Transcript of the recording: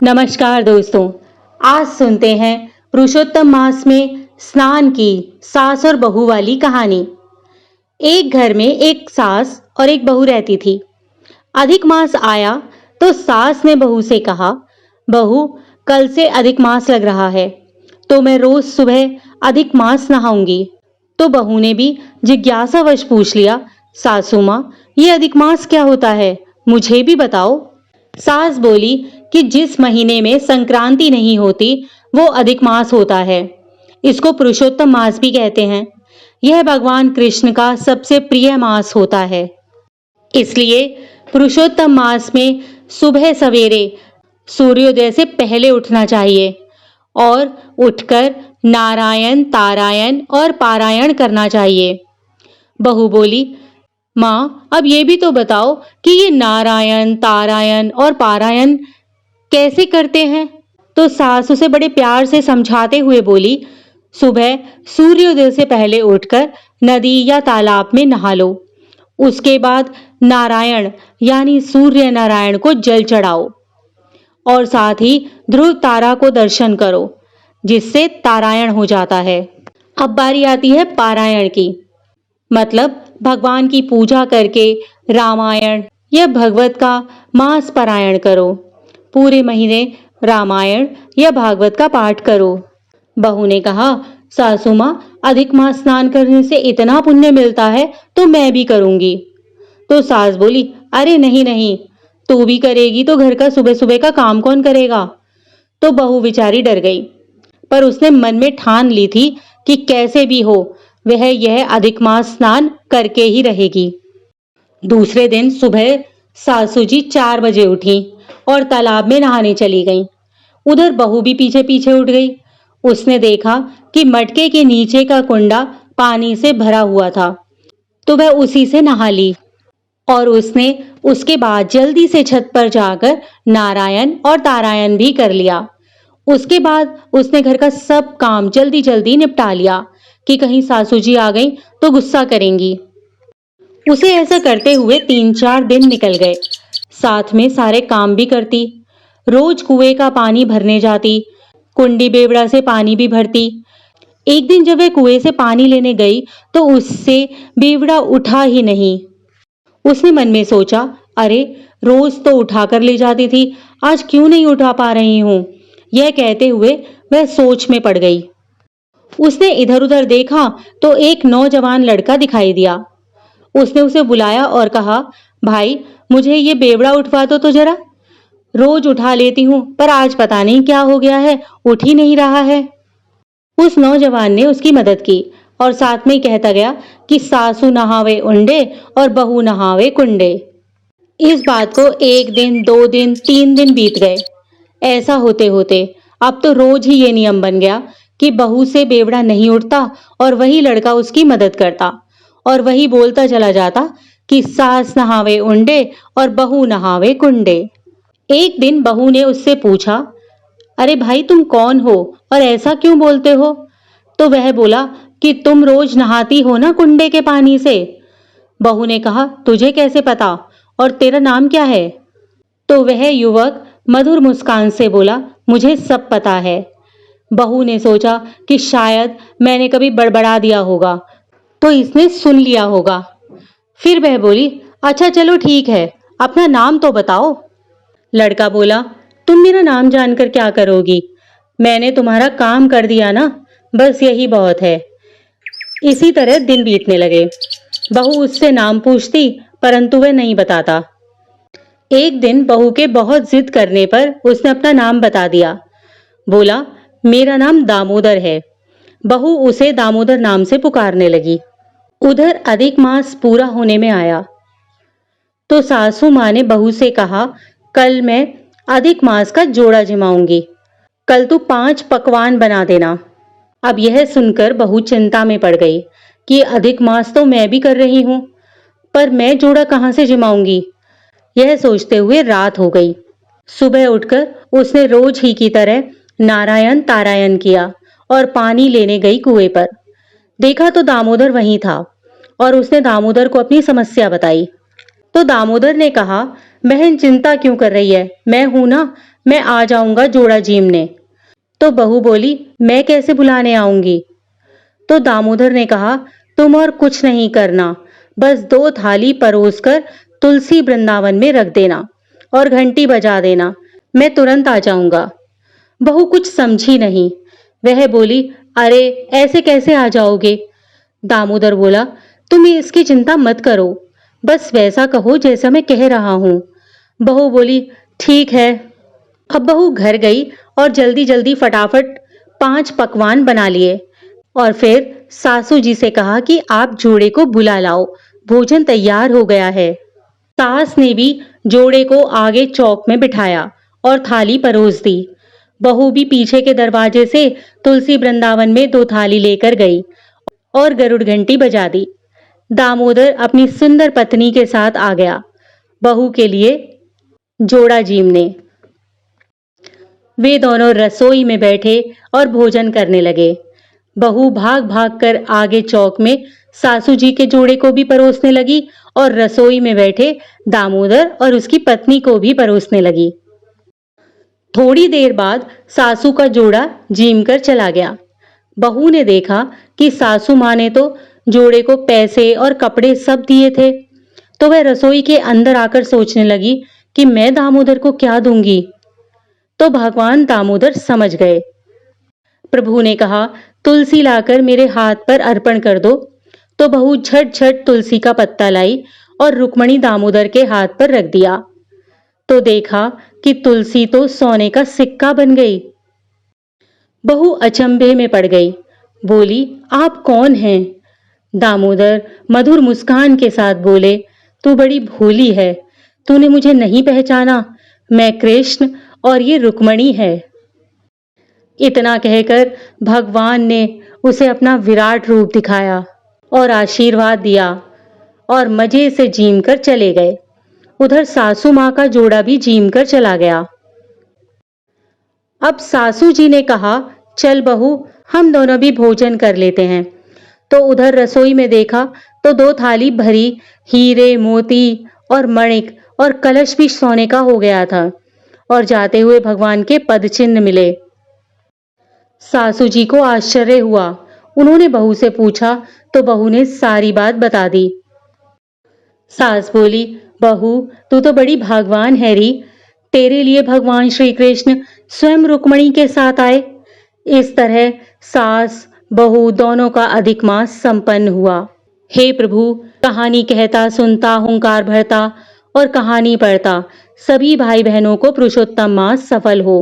नमस्कार दोस्तों। आज सुनते हैं पुरुषोत्तम मास में स्नान की सास और बहू वाली कहानी। एक घर में एक सास और एक बहू रहती थी। अधिक मास आया तो सास ने बहू से कहा, बहू, कल से अधिक मास लग रहा है तो मैं रोज सुबह अधिक मास नहाऊंगी। तो बहू ने भी जिज्ञासावश पूछ लिया, सासू माँ, ये अधिक मास क्या होता है, मुझे भी बताओ। सास बोली कि जिस महीने में संक्रांति नहीं होती वो अधिक मास होता है। इसको पुरुषोत्तम मास भी कहते हैं। यह भगवान कृष्ण का सबसे प्रिय मास होता है। इसलिए पुरुषोत्तम मास में सुबह सवेरे सूर्योदय से पहले उठना चाहिए और उठकर नारायण, तारायण और पारायण करना चाहिए। बहू बोली, माँ, अब ये भी तो बताओ कि ये नारायण, तारायण और पारायण कैसे करते हैं। तो सास उसे बड़े प्यार से समझाते हुए बोली, सुबह सूर्योदय से पहले उठकर नदी या तालाब में नहा लो। उसके बाद नारायण यानी सूर्य नारायण को जल चढ़ाओ और साथ ही ध्रुव तारा को दर्शन करो, जिससे तारायण हो जाता है। अब बारी आती है पारायण की, मतलब भगवान की पूजा करके रामायण या भगवत का मास पारायण करो। पूरे महीने रामायण या भागवत का पाठ करो। बहू ने कहा, सासू माँ, अधिक मास स्नान करने से इतना पुण्य मिलता है तो मैं भी करूंगी। तो सास बोली, अरे नहीं नहीं, तू भी करेगी तो घर का सुबह सुबह का काम कौन करेगा। तो बहू बेचारी डर गई, पर उसने मन में ठान ली थी कि कैसे भी हो वह यह अधिक मास स्नान करके ही रहेगी। दूसरे दिन सुबह सासू जी 4 बजे उठी और तालाब में नहाने चली गईं। उधर बहू भी पीछे पीछे उठ गई। उसने देखा कि मटके के नीचे का कुंडा पानी से भरा हुआ था, तो वह उसी से नहा ली और उसने उसके बाद जल्दी से छत पर जाकर नारायण और तारायण भी कर लिया। उसके बाद उसने घर का सब काम जल्दी जल्दी निपटा लिया कि कहीं सासू जी आ गई तो गुस्सा करेंगी। उसे ऐसा करते हुए 3-4 दिन निकल गए। साथ में सारे काम भी करती, रोज कुएं का पानी भरने जाती, कुंडी बेवड़ा से पानी भी भरती। एक दिन जब वह कुएं से पानी लेने गई तो उससे बेवड़ा उठा ही नहीं। उसने मन में सोचा, अरे रोज तो उठाकर ले जाती थी, आज क्यों नहीं उठा पा रही हूं। यह कहते हुए वह सोच में पड़ गई। उसने इधर उधर देखा तो एक नौजवान लड़का दिखाई दिया। उसने उसे बुलाया और कहा, भाई, मुझे ये बेवड़ा उठवा दो तो जरा। रोज उठा लेती हूँ पर आज पता नहीं क्या हो गया है, उठ ही नहीं रहा है। उस नौजवान ने उसकी मदद की और साथ में कहता गया कि सासू नहावे उंडे और बहू नहावे कुंडे। इस बात को 1 दिन, 2 दिन, 3 दिन बीत गए। ऐसा होते होते अब तो रोज ही ये नियम बन गया कि बहू से बेवड़ा नहीं उठता और वही लड़का उसकी मदद करता और वही बोलता चला जाता कि सास नहावे उंडे और बहू नहावे कुंडे। एक दिन बहू ने उससे पूछा, अरे भाई, तुम कौन हो और ऐसा क्यों बोलते हो। तो वह बोला कि तुम रोज नहाती हो ना कुंडे के पानी से। बहू ने कहा, तुझे कैसे पता और तेरा नाम क्या है। तो वह युवक मधुर मुस्कान से बोला, मुझे सब पता है। बहू ने सोचा कि शायद मैंने कभी बड़बड़ा दिया होगा तो इसने सुन लिया होगा। फिर वह बोली, अच्छा चलो ठीक है, अपना नाम तो बताओ। लड़का बोला, तुम मेरा नाम जानकर क्या करोगी, मैंने तुम्हारा काम कर दिया ना, बस यही बहुत है। इसी तरह दिन बीतने लगे। बहू उससे नाम पूछती परंतु वह नहीं बताता। एक दिन बहू के बहुत जिद करने पर उसने अपना नाम बता दिया। बोला, मेरा नाम दामोदर है। बहू उसे दामोदर नाम से पुकारने लगी। उधर अधिक मास पूरा होने में आया तो सासू माँ ने बहू से कहा, कल मैं अधिक मास का जोड़ा जमाऊंगी, कल तू 5 पकवान बना देना। अब यह सुनकर बहू चिंता में पड़ गई कि अधिक मास तो मैं भी कर रही हूं, पर मैं जोड़ा कहां से जमाऊंगी। यह सोचते हुए रात हो गई। सुबह उठकर उसने रोज ही की तरह नारायण तारायण किया और पानी लेने गई कुएं पर। देखा तो दामोदर वहीं था और उसने दामोदर को अपनी समस्या बताई। तो दामोदर ने कहा, बहन चिंता क्यों कर रही है, मैं हूं ना, मैं आ जाऊंगा जोड़ा जीमने। तो बहू बोली, मैं कैसे बुलाने आऊंगी? तो दामोदर ने कहा, तुम और कुछ नहीं करना, बस 2 थाली परोस कर तुलसी वृंदावन में रख देना और घंटी बजा देना, मैं तुरंत आ जाऊंगा। बहू कुछ समझी नहीं। वह बोली, अरे ऐसे कैसे आ जाओगे? दामोदर बोला, तुम इसकी चिंता मत करो, बस वैसा कहो जैसा मैं कह रहा हूं। बहू बोली, ठीक है। अब बहू घर गई और जल्दी जल्दी फटाफट 5 पकवान बना लिए और फिर सासू जी से कहा कि आप जोड़े को बुला लाओ, भोजन तैयार हो गया है। सास ने भी जोड़े को आगे चौक में बिठाया और थाली परोस दी। बहू भी पीछे के दरवाजे से तुलसी वृंदावन में 2 थाली लेकर गई और गरुड़ घंटी बजा दी। दामोदर अपनी सुंदर पत्नी के साथ आ गया, बहू के लिए जोड़ा जीमने। वे दोनों रसोई में बैठे और भोजन करने लगे। बहू भाग भाग कर आगे चौक में सासू जी के जोड़े को भी परोसने लगी और रसोई में बैठे दामोदर और उसकी पत्नी को भी परोसने लगी। थोड़ी देर बाद सासू का जोड़ा जीम कर चला गया। बहू ने देखा कि सासू माँ ने तो जोड़े को पैसे और कपड़े सब दिए थे, तो वह रसोई के अंदर आकर सोचने लगी कि मैं दामोदर को क्या दूंगी। तो भगवान दामोदर समझ गए। प्रभु ने कहा, तुलसी लाकर मेरे हाथ पर अर्पण कर दो। तो बहू झट झट तुलसी का पत्ता लाई और रुक्मणी दामोदर के हाथ पर रख दिया। तो देखा कि तुलसी तो सोने का सिक्का बन गई। बहू अचंभे में पड़ गई, बोली, आप कौन हैं? दामोदर मधुर मुस्कान के साथ बोले, तू बड़ी भोली है, तूने मुझे नहीं पहचाना, मैं कृष्ण और ये रुक्मणी है। इतना कहकर भगवान ने उसे अपना विराट रूप दिखाया और आशीर्वाद दिया और मजे से जीम कर चले गए। उधर सासू माँ का जोड़ा भी जीम कर चला गया। अब सासू जी ने कहा, चल बहू, हम दोनों भी भोजन कर लेते हैं। तो उधर रसोई में देखा तो 2 थाली भरी हीरे मोती और मणिक और कलश भी सोने का हो गया था और जाते हुए भगवान के पद चिन्ह मिले। सासू जी को आश्चर्य हुआ। उन्होंने बहू से पूछा तो बहू ने सारी बात बता दी। सास बोली, बहू तू तो बड़ी भाग्यवान है री, तेरे लिए भगवान श्री कृष्ण स्वयं रुक्मणी के साथ आए। इस तरह सास बहू दोनों का अधिक मास संपन्न हुआ। हे प्रभु, कहानी कहता सुनता हुंकार भरता और कहानी पढ़ता सभी भाई बहनों को पुरुषोत्तम मास सफल हो।